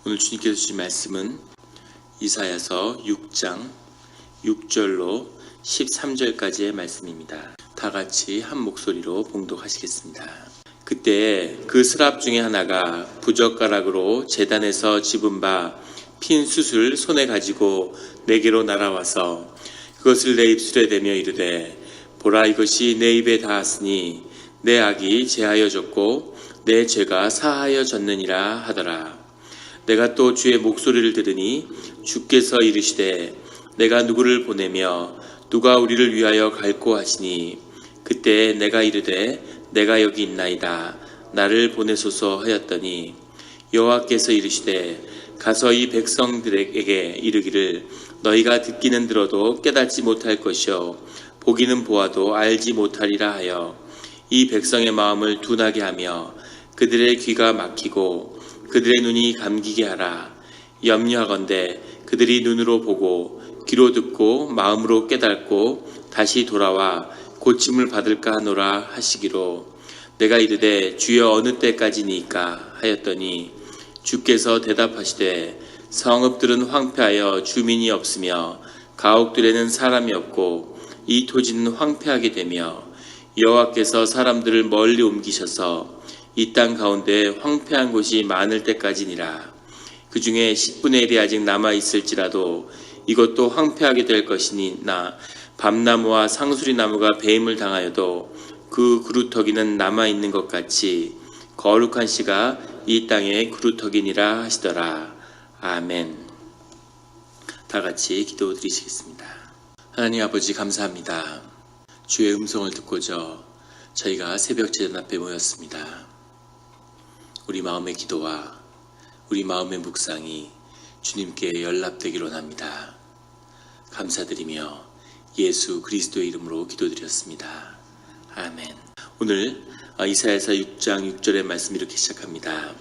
오늘 주님께서 주신 말씀은 이사야서 6장 6절로 13절까지의 말씀입니다. 다 같이 한 목소리로 봉독하시겠습니다. 그때 그 스랍 중에 하나가 부젓가락으로 제단에서 집은 바 핀 숯을 손에 가지고 내게로 날아와서 그것을 내 입술에 대며 이르되 보라, 이것이 내 입에 닿았으니 내 악이 제하여졌고 내 죄가 사하여졌느니라 하더라. 내가 또 주의 목소리를 들으니 주께서 이르시되 내가 누구를 보내며 누가 우리를 위하여 갈꼬 하시니 그때 내가 이르되 내가 여기 있나이다, 나를 보내소서 하였더니 여호와께서 이르시되 가서 이 백성들에게 이르기를 너희가 듣기는 들어도 깨닫지 못할 것이요 보기는 보아도 알지 못하리라 하여 이 백성의 마음을 둔하게 하며 그들의 귀가 막히고 그들의 눈이 감기게 하라. 염려하건대 그들이 눈으로 보고 귀로 듣고 마음으로 깨닫고 다시 돌아와 고침을 받을까 하노라 하시기로 내가 이르되 주여 어느 때까지니까 하였더니 주께서 대답하시되 성읍들은 황폐하여 주민이 없으며 가옥들에는 사람이 없고 이 토지는 황폐하게 되며 여호와께서 사람들을 멀리 옮기셔서 이 땅 가운데 황폐한 곳이 많을 때까지니라. 그 중에 10분의 1이 아직 남아있을지라도 이것도 황폐하게 될 것이니나 밤나무와 상수리나무가 배임을 당하여도 그 그루터기는 남아있는 것 같이 거룩한 씨가 이 땅의 그루터기니라 하시더라. 아멘. 다 같이 기도드리시겠습니다. 하나님 아버지, 감사합니다. 주의 음성을 듣고자 저희가 새벽 제단 앞에 모였습니다. 우리 마음의 기도와 우리 마음의 묵상이 주님께 연락되기로 합니다. 감사드리며 예수 그리스도의 이름으로 기도드렸습니다. 아멘. 오늘 이사야서 6장 6절의 말씀 이렇게 시작합니다.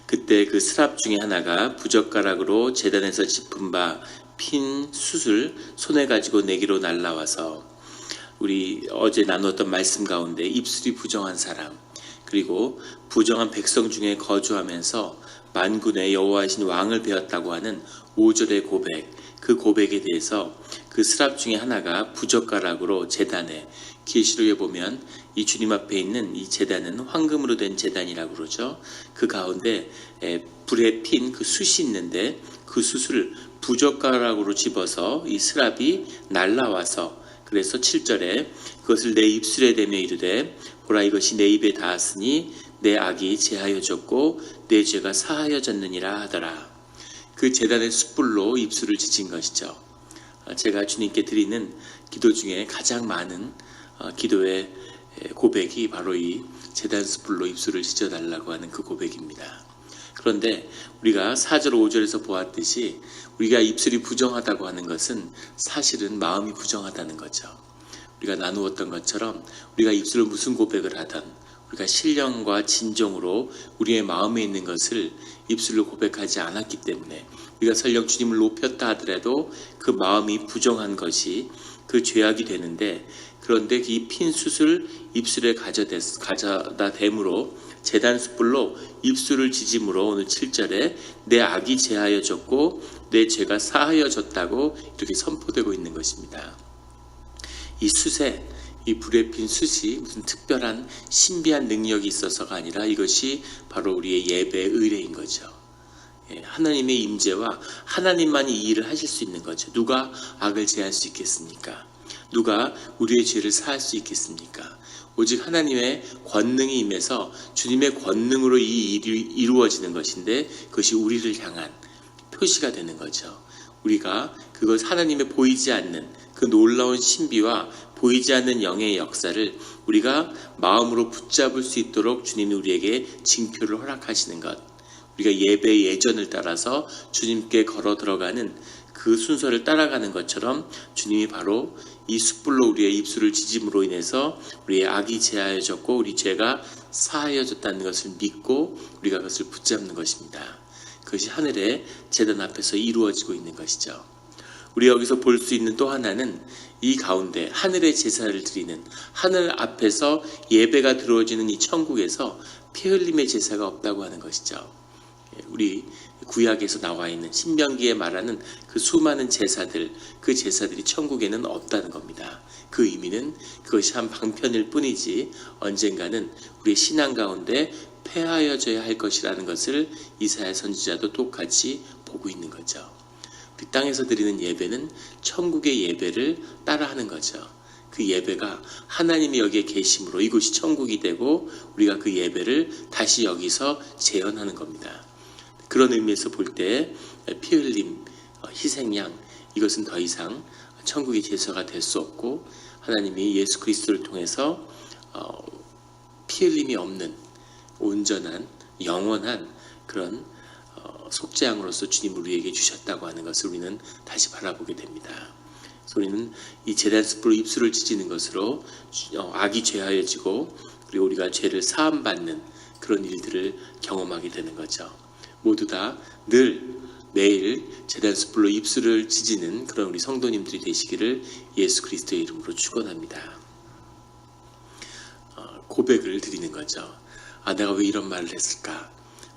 그때 그 스랍 중에 하나가 부젓가락으로 제단에서 짚은 바 핀 숯을 손에 가지고 내게로 날라와서, 우리 어제 나누었던 말씀 가운데 입술이 부정한 사람, 그리고 부정한 백성 중에 거주하면서 만군의 여호와이신 왕을 배웠다고 하는 5절의 고백, 그 고백에 대해서 그 스랍 중에 하나가 부젓가락으로 제단에, 계시록에 보면 이 주님 앞에 있는 이 제단은 황금으로 된 제단이라고 그러죠. 그 가운데 불에 핀 그 숯이 있는데 그 숯을 부젓가락으로 집어서 이 스랍이 날라와서, 그래서 7절에 그것을 내 입술에 대며 이르되 보라, 이것이 내 입에 닿았으니 내 악이 제하여졌고 내 죄가 사하여졌느니라 하더라. 그 제단의 숯불로 입술을 지진 것이죠. 제가 주님께 드리는 기도 중에 가장 많은 기도의 고백이 바로 이 제단 숯불로 입술을 지져달라고 하는 그 고백입니다. 그런데 우리가 4절 5절에서 보았듯이 우리가 입술이 부정하다고 하는 것은 사실은 마음이 부정하다는 거죠. 우리가 나누었던 것처럼 우리가 입술로 무슨 고백을 하든 우리가 신령과 진정으로 우리의 마음에 있는 것을 입술로 고백하지 않았기 때문에 우리가 설령 주님을 높였다 하더라도 그 마음이 부정한 것이 그 죄악이 되는데, 그런데 이 핀 숯을 입술에 가져다 댐으로 제단 숯불로 입술을 지짐으로 오늘 7절에 내 악이 제하여졌고 내 죄가 사하여졌다고 이렇게 선포되고 있는 것입니다. 이 숯에, 이 불에 핀 숯이 무슨 특별한 신비한 능력이 있어서가 아니라 이것이 바로 우리의 예배의 의례인 거죠. 하나님의 임재와 하나님만이 이 일을 하실 수 있는 거죠. 누가 악을 제할 수 있겠습니까? 누가 우리의 죄를 사할 수 있겠습니까? 오직 하나님의 권능이 임해서 주님의 권능으로 이 일이 이루어지는 것인데, 그것이 우리를 향한 표시가 되는 거죠. 우리가 그것 하나님의 보이지 않는 그 놀라운 신비와 보이지 않는 영의 역사를 우리가 마음으로 붙잡을 수 있도록 주님이 우리에게 징표를 허락하시는 것, 우리가 예배의 예전을 따라서 주님께 걸어 들어가는 그 순서를 따라가는 것처럼 주님이 바로 이 숯불로 우리의 입술을 지짐으로 인해서 우리의 악이 제하여졌고 우리 죄가 사하여졌다는 것을 믿고 우리가 그것을 붙잡는 것입니다. 그것이 하늘의 제단 앞에서 이루어지고 있는 것이죠. 우리 여기서 볼 수 있는 또 하나는 이 가운데 하늘의 제사를 드리는, 하늘 앞에서 예배가 드려지는 이 천국에서 피 흘림의 제사가 없다고 하는 것이죠. 우리 구약에서 나와 있는 신명기에 말하는 그 수많은 제사들, 그 제사들이 천국에는 없다는 겁니다. 그 의미는 그것이 한 방편일 뿐이지 언젠가는 우리의 신앙 가운데 폐하여져야 할 것이라는 것을 이사야 선지자도 똑같이 보고 있는 거죠. 우리 땅에서 드리는 예배는 천국의 예배를 따라하는 거죠. 그 예배가 하나님이 여기에 계심으로 이곳이 천국이 되고 우리가 그 예배를 다시 여기서 재현하는 겁니다. 그런 의미에서 볼 때 피 흘림, 희생양 이것은 더 이상 천국의 제사가 될 수 없고 하나님이 예수 그리스도를 통해서 피 흘림이 없는 온전한 영원한 그런 속죄양으로서 주님을 우리에게 주셨다고 하는 것을 우리는 다시 바라보게 됩니다. 그래서 우리는 이 제단스불로 입술을 찢는 것으로 악이 죄하여지고 그리고 우리가 죄를 사함받는 그런 일들을 경험하게 되는 거죠. 모두 다 늘 매일 제단스불로 입술을 찢는 그런 우리 성도님들이 되시기를 예수 그리스도의 이름으로 축원합니다. 고백을 드리는 거죠. 내가 왜 이런 말을 했을까?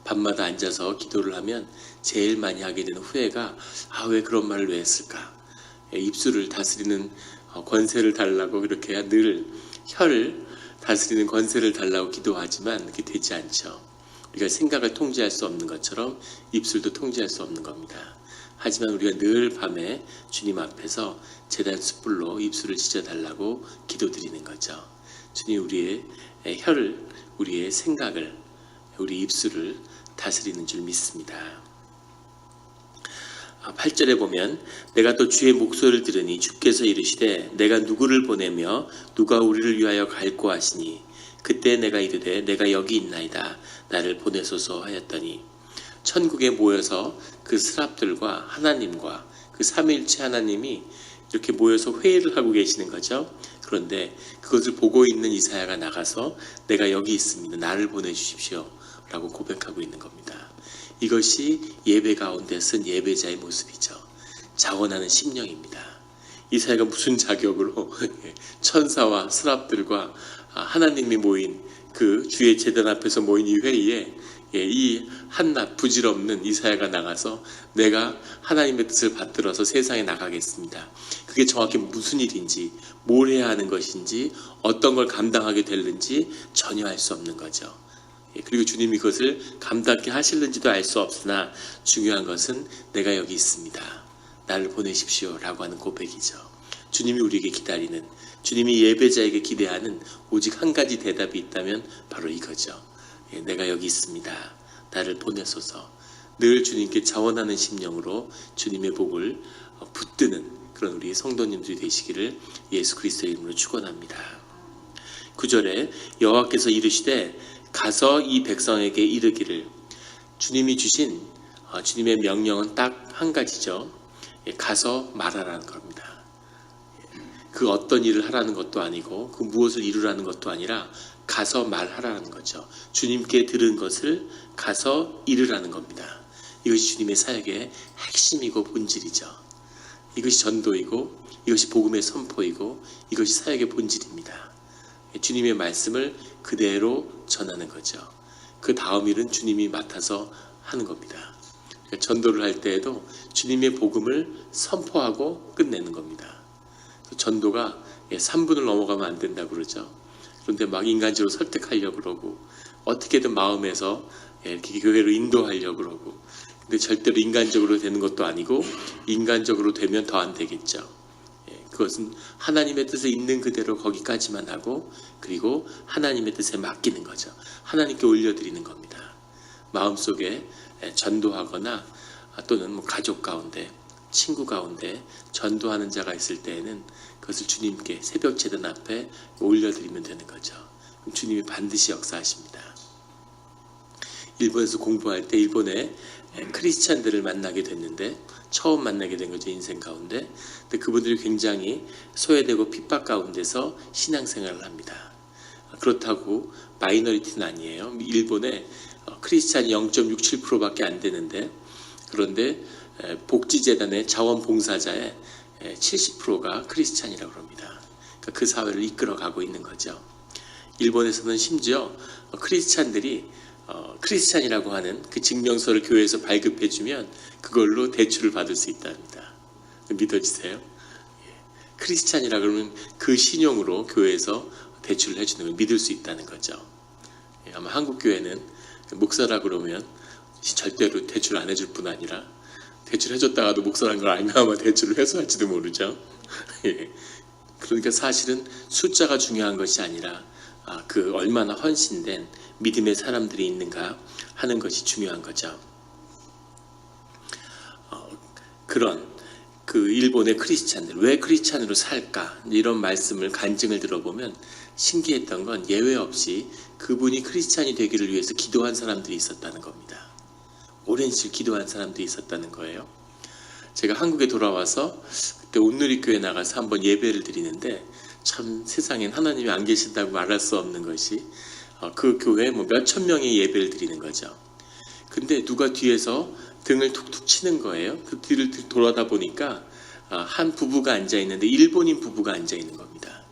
밤마다 앉아서 기도를 하면 제일 많이 하게 되는 후회가 왜 그런 말을 왜 했을까? 입술을 다스리는 권세를 달라고 그렇게 늘 혀를 다스리는 권세를 달라고 기도하지만 그게 되지 않죠. 우리가 생각을 통제할 수 없는 것처럼 입술도 통제할 수 없는 겁니다. 하지만 우리가 늘 밤에 주님 앞에서 제단 숯불로 입술을 찢어달라고 기도드리는 거죠. 주님 우리의 혀를, 우리의 생각을, 우리 입술을 다스리는 줄 믿습니다. 8절에 보면 내가 또 주의 목소리를 들으니 주께서 이르시되 내가 누구를 보내며 누가 우리를 위하여 갈고 하시니 그때 내가 이르되 내가 여기 있나이다 나를 보내소서 하였더니 천국에 모여서 그 스랍들과 하나님과 그 삼위일체 하나님이 이렇게 모여서 회의를 하고 계시는 거죠. 그런데 그것을 보고 있는 이사야가 나가서 내가 여기 있습니다. 나를 보내주십시오 라고 고백하고 있는 겁니다. 이것이 예배 가운데 쓴 예배자의 모습이죠. 자원하는 심령입니다. 이사야가 무슨 자격으로 천사와 스랍들과 하나님이 모인 그 주의 제단 앞에서 모인 이 회의에 이 한낱 부질없는 이사야가 나가서 내가 하나님의 뜻을 받들어서 세상에 나가겠습니다. 그게 정확히 무슨 일인지, 뭘 해야 하는 것인지, 어떤 걸 감당하게 될는지 전혀 알 수 없는 거죠. 그리고 주님이 그것을 감당케 하실는지도 알 수 없으나 중요한 것은 내가 여기 있습니다. 나를 보내십시오 라고 하는 고백이죠. 주님이 우리에게 기다리는, 주님이 예배자에게 기대하는 오직 한 가지 대답이 있다면 바로 이거죠. 내가 여기 있습니다. 나를 보내소서. 늘 주님께 자원하는 심령으로 주님의 복을 붙드는 그런 우리 성도님들이 되시기를 예수 그리스도의 이름으로 축원합니다. 9절에 여호와께서 이르시되 가서 이 백성에게 이르기를, 주님이 주신 주님의 명령은 딱 한 가지죠. 가서 말하라는 겁니다. 그 어떤 일을 하라는 것도 아니고 그 무엇을 이루라는 것도 아니라 가서 말하라는 거죠. 주님께 들은 것을 가서 이르라는 겁니다. 이것이 주님의 사역의 핵심이고 본질이죠. 이것이 전도이고 이것이 복음의 선포이고 이것이 사역의 본질입니다. 주님의 말씀을 그대로 전하는 거죠. 그 다음 일은 주님이 맡아서 하는 겁니다. 그러니까 전도를 할 때에도 주님의 복음을 선포하고 끝내는 겁니다. 전도가 3분을 넘어가면 안 된다고 그러죠. 그런데 막 인간적으로 설득하려고 그러고 어떻게든 마음에서 이렇게 교회로 인도하려고 그러고, 근데 절대로 인간적으로 되는 것도 아니고 인간적으로 되면 더 안 되겠죠. 그것은 하나님의 뜻에 있는 그대로 거기까지만 하고 그리고 하나님의 뜻에 맡기는 거죠. 하나님께 올려드리는 겁니다. 마음속에 전도하거나 또는 가족 가운데, 친구 가운데 전도하는 자가 있을 때에는 그것을 주님께 새벽 제단 앞에 올려드리면 되는 거죠. 그럼 주님이 반드시 역사하십니다. 일본에서 공부할 때 일본의 크리스찬들을 만나게 됐는데, 처음 만나게 된 거죠, 인생 가운데. 근데 그분들이 굉장히 소외되고 핍박 가운데서 신앙생활을 합니다. 그렇다고 마이너리티는 아니에요. 일본에 크리스찬이 0.67%밖에 안 되는데, 그런데 복지재단의 자원봉사자의 70%가 크리스찬이라고 합니다. 그러니까 그 사회를 이끌어가고 있는 거죠. 일본에서는 심지어 크리스찬들이 크리스찬이라고 하는 그 증명서를 교회에서 발급해주면 그걸로 대출을 받을 수 있답니다. 믿어지세요? 예. 크리스찬이라 그러면 그 신용으로 교회에서 대출을 해주는 걸 믿을 수 있다는 거죠. 예. 아마 한국 교회는 목사라 그러면 절대로 대출 안 해줄 뿐 아니라 대출 해줬다가도 목사라는 걸 알면 아마 대출을 회수할지도 모르죠. 예. 그러니까 사실은 숫자가 중요한 것이 아니라 그 얼마나 헌신된 믿음의 사람들이 있는가 하는 것이 중요한 거죠. 그런 그 일본의 크리스찬들, 왜 크리스찬으로 살까? 이런 말씀을 간증을 들어보면 신기했던 건 예외 없이 그분이 크리스찬이 되기를 위해서 기도한 사람들이 있었다는 겁니다. 오랜 시일 기도한 사람들이 있었다는 거예요. 제가 한국에 돌아와서 그때 온누리교회 나가서 한번 예배를 드리는데 참 세상엔 하나님이 안 계신다고 말할 수 없는 것이 그 교회에 뭐 몇천 명의 예배를 드리는 거죠. 근데 누가 뒤에서 등을 툭툭 치는 거예요. 그 뒤를 돌아다 보니까 한 부부가 앉아 있는데 일본인 부부가 앉아 있는 겁니다.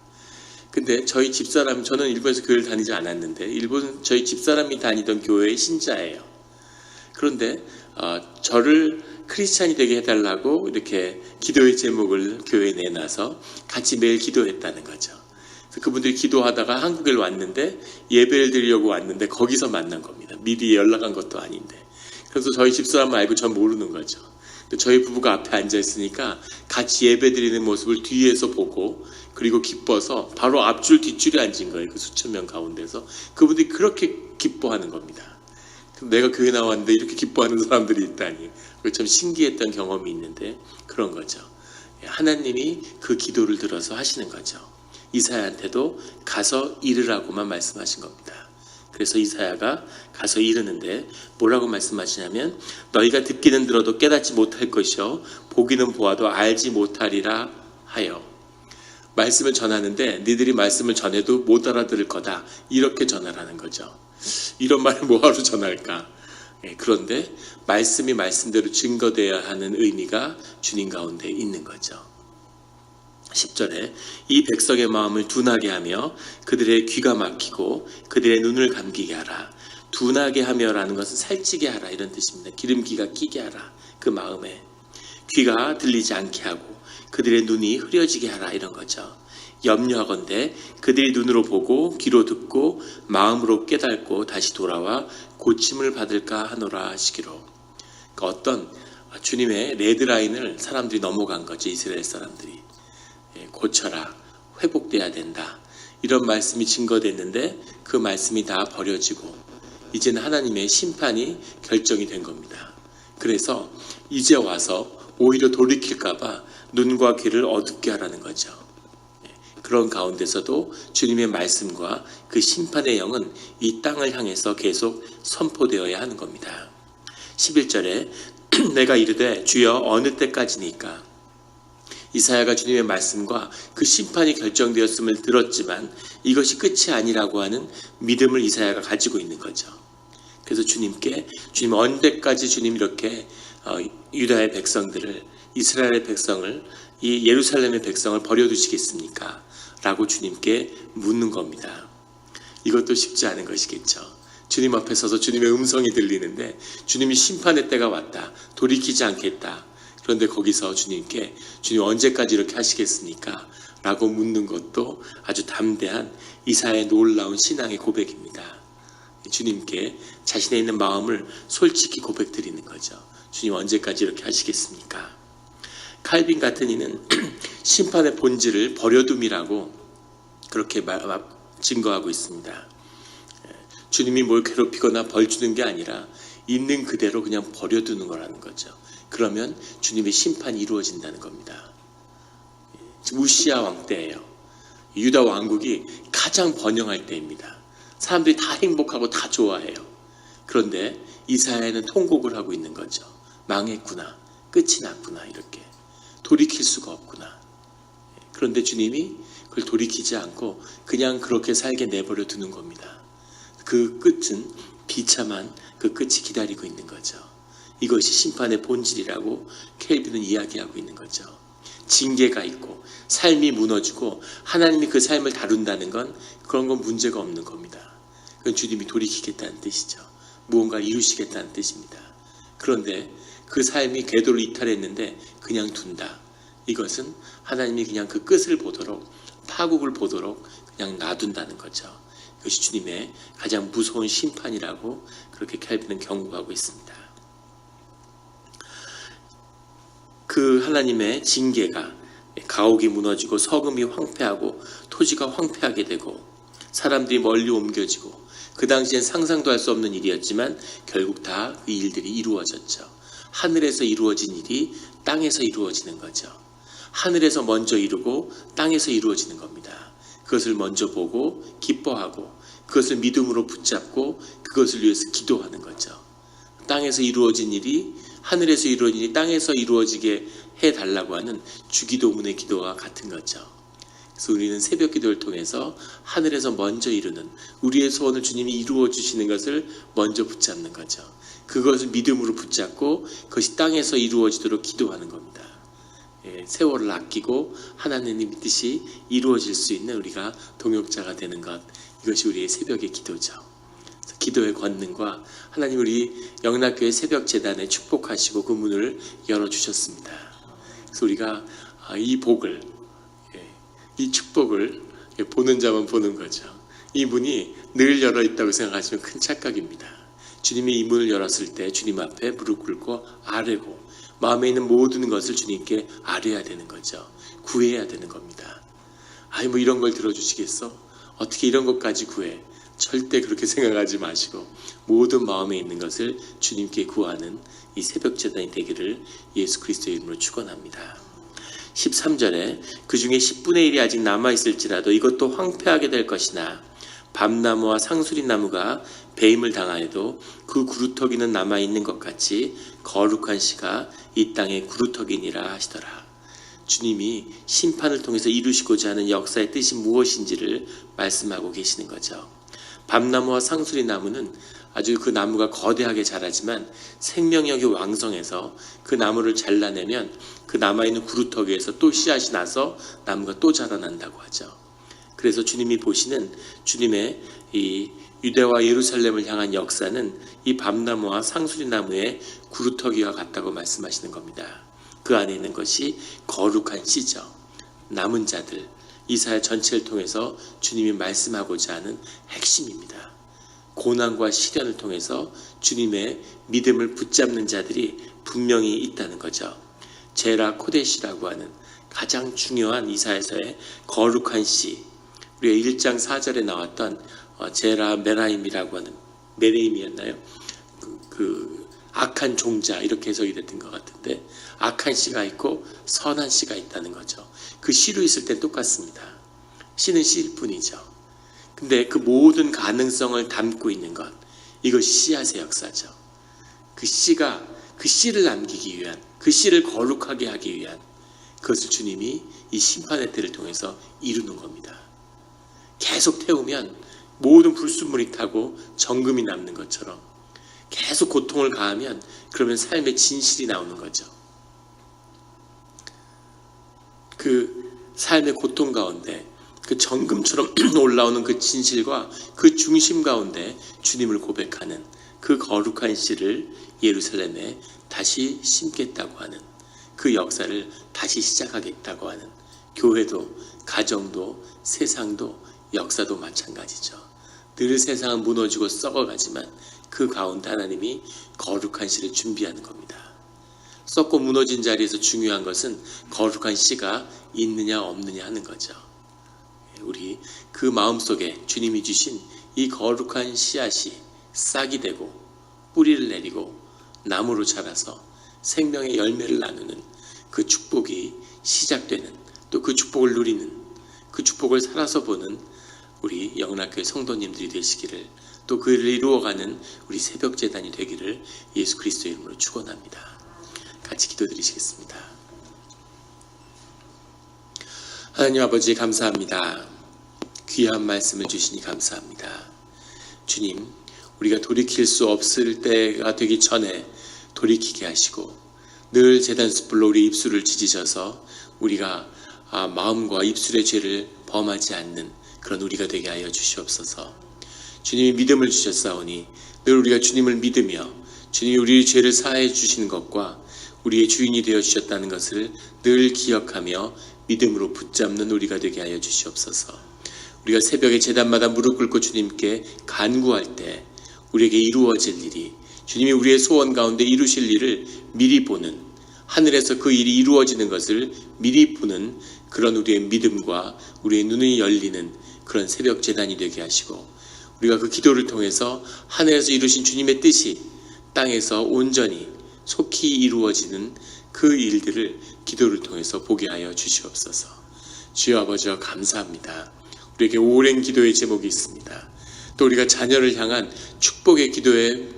근데 저희 집사람, 저는 일본에서 교회를 다니지 않았는데 저희 집사람이 다니던 교회의 신자예요. 그런데 저를 크리스찬이 되게 해달라고 이렇게 기도의 제목을 교회에 내놔서 같이 매일 기도했다는 거죠. 그래서 그분들이 기도하다가 한국에 왔는데 예배를 드리려고 왔는데 거기서 만난 겁니다. 미리 연락한 것도 아닌데. 그래서 저희 집사람을 알고 전 모르는 거죠. 저희 부부가 앞에 앉아 있으니까 같이 예배 드리는 모습을 뒤에서 보고 그리고 기뻐서 바로 앞줄 뒷줄에 앉은 거예요. 그 수천 명 가운데서. 그분들이 그렇게 기뻐하는 겁니다. 내가 교회 나왔는데 이렇게 기뻐하는 사람들이 있다니. 참 신기했던 경험이 있는데 그런 거죠. 하나님이 그 기도를 들어서 하시는 거죠. 이사야한테도 가서 이르라고만 말씀하신 겁니다. 그래서 이사야가 가서 이르는데 뭐라고 말씀하시냐면 너희가 듣기는 들어도 깨닫지 못할 것이요 보기는 보아도 알지 못하리라 하여 말씀을 전하는데 너희들이 말씀을 전해도 못 알아들을 거다. 이렇게 전하라는 거죠. 이런 말을 뭐하러 전할까? 그런데 말씀이 말씀대로 증거되어야 하는 의미가 주님 가운데 있는 거죠. 10절에 이 백성의 마음을 둔하게 하며 그들의 귀가 막히고 그들의 눈을 감기게 하라. 둔하게 하며라는 것은 살찌게 하라 이런 뜻입니다. 기름기가 끼게 하라. 그 마음에 귀가 들리지 않게 하고 그들의 눈이 흐려지게 하라 이런 거죠. 염려하건대 그들이 눈으로 보고 귀로 듣고 마음으로 깨닫고 다시 돌아와 고침을 받을까 하노라 하시기로. 그러니까 어떤 주님의 레드라인을 사람들이 넘어간 거죠. 이스라엘 사람들이. 고쳐라. 회복돼야 된다. 이런 말씀이 증거됐는데 그 말씀이 다 버려지고 이제는 하나님의 심판이 결정이 된 겁니다. 그래서 이제 와서 오히려 돌이킬까 봐 눈과 귀를 어둡게 하라는 거죠. 그런 가운데서도 주님의 말씀과 그 심판의 영은 이 땅을 향해서 계속 선포되어야 하는 겁니다. 11절에 내가 이르되 주여 어느 때까지니까. 이사야가 주님의 말씀과 그 심판이 결정되었음을 들었지만 이것이 끝이 아니라고 하는 믿음을 이사야가 가지고 있는 거죠. 그래서 주님 언제까지 주님 이렇게 유다의 백성들을 이스라엘의 백성을 이 예루살렘의 백성을 버려두시겠습니까? 라고 주님께 묻는 겁니다. 이것도 쉽지 않은 것이겠죠. 주님 앞에 서서 주님의 음성이 들리는데 주님이 심판의 때가 왔다. 돌이키지 않겠다. 그런데 거기서 주님 언제까지 이렇게 하시겠습니까? 라고 묻는 것도 아주 담대한 이사야의 놀라운 신앙의 고백입니다. 주님께 자신의 있는 마음을 솔직히 고백드리는 거죠. 주님 언제까지 이렇게 하시겠습니까? 칼빈 같은 이는 심판의 본질을 버려둠이라고 그렇게 증거하고 있습니다. 주님이 뭘 괴롭히거나 벌 주는 게 아니라 있는 그대로 그냥 버려두는 거라는 거죠. 그러면 주님의 심판이 이루어진다는 겁니다. 우시야 왕 때예요. 유다 왕국이 가장 번영할 때입니다. 사람들이 다 행복하고 다 좋아해요. 그런데 이사야는 통곡을 하고 있는 거죠. 망했구나. 끝이 났구나. 이렇게. 돌이킬 수가 없구나. 그런데 주님이 그걸 돌이키지 않고 그냥 그렇게 살게 내버려 두는 겁니다. 그 끝은 비참한 그 끝이 기다리고 있는 거죠. 이것이 심판의 본질이라고 켈빈은 이야기하고 있는 거죠. 징계가 있고 삶이 무너지고 하나님이 그 삶을 다룬다는 건 그런 건 문제가 없는 겁니다. 그건 주님이 돌이키겠다는 뜻이죠. 무언가를 이루시겠다는 뜻입니다. 그런데 그 삶이 궤도를 이탈했는데 그냥 둔다. 이것은 하나님이 그냥 그 끝을 보도록, 파국을 보도록 그냥 놔둔다는 거죠. 이것이 주님의 가장 무서운 심판이라고 그렇게 켈빈은 경고하고 있습니다. 그 하나님의 징계가 가옥이 무너지고 서금이 황폐하고 토지가 황폐하게 되고 사람들이 멀리 옮겨지고 그 당시엔 상상도 할 수 없는 일이었지만 결국 다 그 일들이 이루어졌죠. 하늘에서 이루어진 일이 땅에서 이루어지는 거죠. 하늘에서 먼저 이루고 땅에서 이루어지는 겁니다. 그것을 먼저 보고 기뻐하고 그것을 믿음으로 붙잡고 그것을 위해서 기도하는 거죠. 땅에서 이루어진 일이 하늘에서 이루어진 일이 땅에서 이루어지게 해달라고 하는 주기도문의 기도와 같은 거죠. 그래서 우리는 새벽 기도를 통해서 하늘에서 먼저 이루는 우리의 소원을 주님이 이루어 주시는 것을 먼저 붙잡는 거죠. 그것을 믿음으로 붙잡고 그것이 땅에서 이루어지도록 기도하는 겁니다. 세월을 아끼고 하나님의 뜻이 이루어질 수 있는 우리가 동역자가 되는 것, 이것이 우리의 새벽의 기도죠. 기도의 권능과 하나님 우리 영락교회 새벽 재단에 축복하시고 그 문을 열어주셨습니다. 그래서 우리가 이 복을, 이 축복을 보는 자만 보는 거죠. 이 문이 늘 열어 있다고 생각하시면 큰 착각입니다. 주님이 이 문을 열었을 때 주님 앞에 무릎 꿇고 아뢰고 마음에 있는 모든 것을 주님께 아뢰야 되는 거죠. 구해야 되는 겁니다. 아니 뭐 이런 걸 들어주시겠어? 어떻게 이런 것까지 구해? 절대 그렇게 생각하지 마시고 모든 마음에 있는 것을 주님께 구하는 이 새벽 제단이 되기를 예수 그리스도의 이름으로 축원합니다. 13절에 그 중에 10분의 1이 아직 남아있을지라도 이것도 황폐하게 될 것이나 밤나무와 상수리나무가 배임을 당하여도 그 구루터기는 남아있는 것 같이 거룩한 씨가 이 땅의 구루터기니라 하시더라. 주님이 심판을 통해서 이루시고자 하는 역사의 뜻이 무엇인지를 말씀하고 계시는 거죠. 밤나무와 상수리나무는 아주 그 나무가 거대하게 자라지만 생명력이 왕성해서 그 나무를 잘라내면 그 남아있는 구루터기에서 또 씨앗이 나서 나무가 또 자라난다고 하죠. 그래서 주님이 보시는 주님의 이 유대와 예루살렘을 향한 역사는 이 밤나무와 상수리나무의 구루터기와 같다고 말씀하시는 겁니다. 그 안에 있는 것이 거룩한 씨죠. 남은 자들, 이사야 전체를 통해서 주님이 말씀하고자 하는 핵심입니다. 고난과 시련을 통해서 주님의 믿음을 붙잡는 자들이 분명히 있다는 거죠. 제라 코데시라고 하는 가장 중요한 이사야서의 거룩한 씨, 우리가 1장 4절에 나왔던 제라 메라임이라고 하는, 메레임이었나요? 그 악한 종자 이렇게 해석이 됐던 것 같은데 악한 씨가 있고 선한 씨가 있다는 거죠. 그 씨로 있을 땐 똑같습니다. 씨는 씨일 뿐이죠. 근데 그 모든 가능성을 담고 있는 것, 이것이 씨앗의 역사죠. 그 씨가 그 씨를 남기기 위한, 그 씨를 거룩하게 하기 위한 그것을 주님이 이 심판의 때를 통해서 이루는 겁니다. 계속 태우면 모든 불순물이 타고 정금이 남는 것처럼 계속 고통을 가하면 그러면 삶의 진실이 나오는 거죠. 그 삶의 고통 가운데 그 정금처럼 올라오는 그 진실과 그 중심 가운데 주님을 고백하는 그 거룩한 씨를 예루살렘에 다시 심겠다고 하는 그 역사를 다시 시작하겠다고 하는 교회도 가정도 세상도 역사도 마찬가지죠. 늘 세상은 무너지고 썩어가지만 그 가운데 하나님이 거룩한 씨를 준비하는 겁니다. 썩고 무너진 자리에서 중요한 것은 거룩한 씨가 있느냐 없느냐 하는 거죠. 우리 그 마음속에 주님이 주신 이 거룩한 씨앗이 싹이 되고 뿌리를 내리고 나무로 자라서 생명의 열매를 나누는 그 축복이 시작되는, 또 그 축복을 누리는, 그 축복을 살아서 보는 우리 영락교회 성도님들이 되시기를, 또 그를 이루어가는 우리 새벽재단이 되기를 예수 그리스도의 이름으로 축원합니다. 같이 기도드리시겠습니다. 하나님 아버지 감사합니다. 귀한 말씀을 주시니 감사합니다. 주님, 우리가 돌이킬 수 없을 때가 되기 전에 돌이키게 하시고 늘 제단 숯불로 우리 입술을 찢으셔서 우리가 마음과 입술의 죄를 범하지 않는 그런 우리가 되게 하여 주시옵소서. 주님이 믿음을 주셨사오니 늘 우리가 주님을 믿으며 주님이 우리의 죄를 사하여 주시는 것과 우리의 주인이 되어 주셨다는 것을 늘 기억하며 믿음으로 붙잡는 우리가 되게 하여 주시옵소서. 우리가 새벽에 제단마다 무릎 꿇고 주님께 간구할 때 우리에게 이루어질 일이, 주님이 우리의 소원 가운데 이루실 일을 미리 보는, 하늘에서 그 일이 이루어지는 것을 미리 보는 그런 우리의 믿음과 우리의 눈이 열리는 그런 새벽 제단이 되게 하시고, 우리가 그 기도를 통해서 하늘에서 이루신 주님의 뜻이 땅에서 온전히 속히 이루어지는 그 일들을 기도를 통해서 보게 하여 주시옵소서. 주여 아버지와 감사합니다. 우리에게 오랜 기도의 제목이 있습니다. 또 우리가 자녀를 향한 축복의 기도의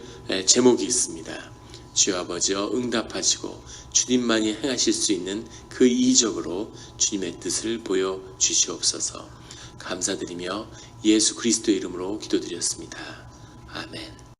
제목이 있습니다. 주여 아버지여 응답하시고 주님만이 행하실 수 있는 그 이적으로 주님의 뜻을 보여주시옵소서. 감사드리며 예수 그리스도의 이름으로 기도드렸습니다. 아멘.